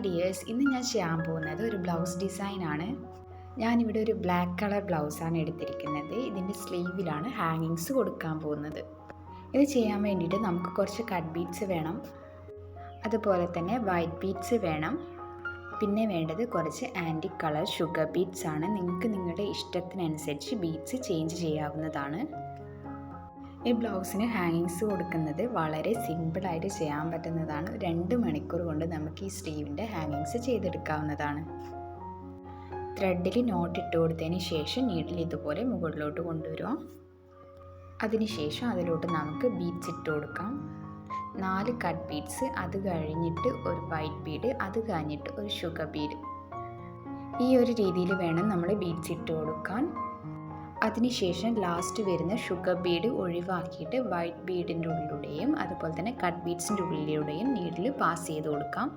Hi dears, ഇന്ന് ഞാൻ ചെയ്യാൻ പോകുന്നത് ഒരു ബ്ലൗസ് ഡിസൈനാണ്. ഞാനിവിടെ ഒരു ബ്ലാക്ക് കളർ ബ്ലൗസാണ് എടുത്തിരിക്കുന്നത്. ഇതിൻ്റെ സ്ലീവിലാണ് ഹാങ്ങിങ്സ് കൊടുക്കാൻ പോകുന്നത്. ഇത് ചെയ്യാൻ വേണ്ടിയിട്ട് നമുക്ക് കുറച്ച് കട്ട് ബീഡ്സ് വേണം, അതുപോലെ തന്നെ വൈറ്റ് ബീഡ്സ് വേണം. പിന്നെ വേണ്ടത് കുറച്ച് ആൻറ്റിക് കളർ ഷുഗർ ബീഡ്സ് ആണ്. നിങ്ങൾക്ക് നിങ്ങളുടെ ഇഷ്ടത്തിനനുസരിച്ച് ബീഡ്സ് ചേഞ്ച് ചെയ്യാവുന്നതാണ്. ഈ ബ്ലൗസിന് ഹാങ്ങിങ്സ് കൊടുക്കുന്നത് വളരെ സിമ്പിളായിട്ട് ചെയ്യാൻ പറ്റുന്നതാണ്. 2 മണിക്കൂർ കൊണ്ട് നമുക്ക് ഈ സ്ലീവിൻ്റെ ഹാങ്ങിങ്സ് ചെയ്തെടുക്കാവുന്നതാണ്. ത്രെഡിൽ നോട്ട് ഇട്ട് കൊടുത്തതിന് ശേഷം നീഡിൽ ഇതുപോലെ മുകളിലോട്ട് കൊണ്ടുവരിക. അതിനുശേഷം അതിലോട്ട് നമുക്ക് ബീഡ്സ് ഇട്ട് കൊടുക്കാം. 4 കട്ട് ബീഡ്സ്, അത് കഴിഞ്ഞിട്ട് ഒരു വൈറ്റ് ബീഡ്, അത് കഴിഞ്ഞിട്ട് ഒരു ഷുഗർ ബീഡ്. ഈ ഒരു രീതിയിൽ വേണം നമ്മൾ ബീഡ്സ് ഇട്ട് കൊടുക്കാൻ. അതിനുശേഷം ലാസ്റ്റ് വരുന്ന ഷുഗർ ബീഡ് ഒഴിവാക്കിയിട്ട് വൈറ്റ് ബീഡിൻ്റെ ഉള്ളിലൂടെയും അതുപോലെ തന്നെ കട്ട് ബീഡ്സിൻ്റെ ഉള്ളിലൂടെയും നീഡിൽ പാസ് ചെയ്ത് കൊടുക്കാം.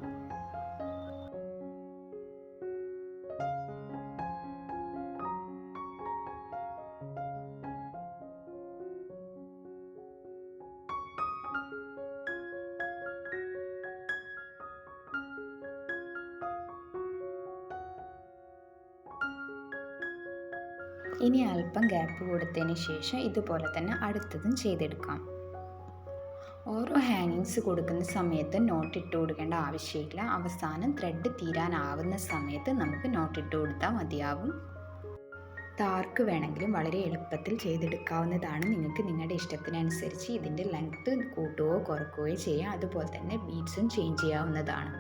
ഇനി അല്പം ഗ്യാപ്പ് കൊടുത്തതിന് ശേഷം ഇതുപോലെ തന്നെ അടുത്തതും ചെയ്തെടുക്കാം. ഓരോ ഹാങ്ങിങ്സ് കൊടുക്കുന്ന സമയത്ത് നോട്ട് ഇട്ട് കൊടുക്കേണ്ട ആവശ്യമില്ല. അവസാനം ത്രെഡ് തീരാനാവുന്ന സമയത്ത് നമുക്ക് നോട്ട് ഇട്ട് കൊടുത്താൽ മതിയാവും. ഡാർക്ക് വേണമെങ്കിലും വളരെ എളുപ്പത്തിൽ ചെയ്തെടുക്കാവുന്നതാണ്. നിങ്ങൾക്ക് നിങ്ങളുടെ ഇഷ്ടത്തിനനുസരിച്ച് ഇതിൻ്റെ ലെങ്ത്ത് കൂട്ടുകയോ കുറയ്ക്കുകയോ ചെയ്യാം. അതുപോലെ തന്നെ ബീഡ്സും ചേഞ്ച് ചെയ്യാവുന്നതാണ്.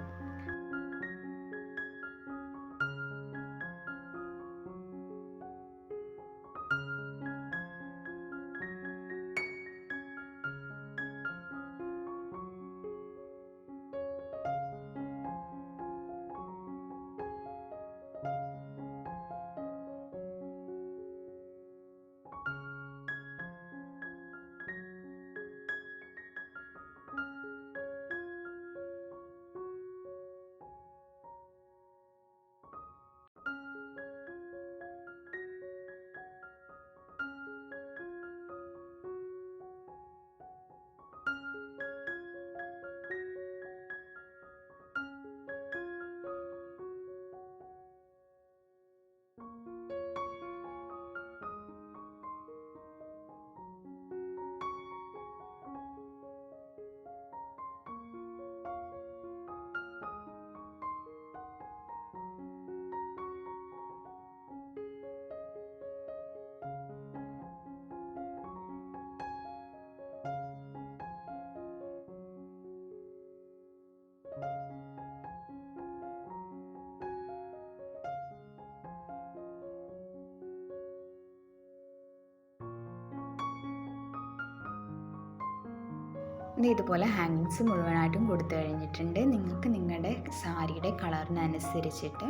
ഇതുപോലെ ഹാങ്ങിങ്സ് മുഴുവനായിട്ടും കൊടുത്തു കഴിഞ്ഞിട്ടുണ്ട്. നിങ്ങൾക്ക് നിങ്ങളുടെ സാരിയുടെ കളറിനനുസരിച്ചിട്ട്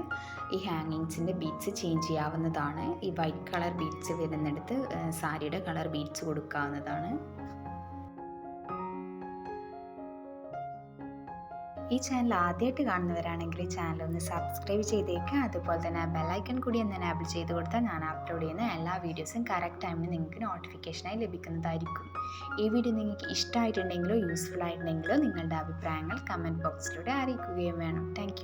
ഈ ഹാങ്ങിങ്സിൻ്റെ ബീഡ്സ് ചേഞ്ച് ചെയ്യാവുന്നതാണ്. ഈ വൈറ്റ് കളർ ബീഡ്സ് വരുന്നിടത്ത് സാരിയുടെ കളർ ബീഡ്സ് കൊടുക്കാവുന്നതാണ്. ഈ ചാനൽ ആദ്യമായിട്ട് കാണുന്നവരാണെങ്കിൽ ഈ ചാനൽ ഒന്ന് സബ്സ്ക്രൈബ് ചെയ്തേക്കുക. അതുപോലെ തന്നെ ആ ബെല്ലൈക്കൺ കൂടി ഒന്ന് എനേബിൾ ചെയ്ത് കൊടുത്താൽ ഞാൻ അപ്ലോഡ് ചെയ്യുന്ന എല്ലാ വീഡിയോസും കറക്റ്റ് ടൈമിന് നിങ്ങൾക്ക് നോട്ടിഫിക്കേഷനായി ലഭിക്കുന്നതായിരിക്കും. ഈ വീഡിയോ നിങ്ങൾക്ക് ഇഷ്ടമായിട്ടുണ്ടെങ്കിലോ യൂസ്ഫുൾ ആയിട്ടുണ്ടെങ്കിലോ നിങ്ങളുടെ അഭിപ്രായങ്ങൾ കമൻറ്റ് ബോക്സിലൂടെ അറിയിക്കുകയും വേണം. താങ്ക്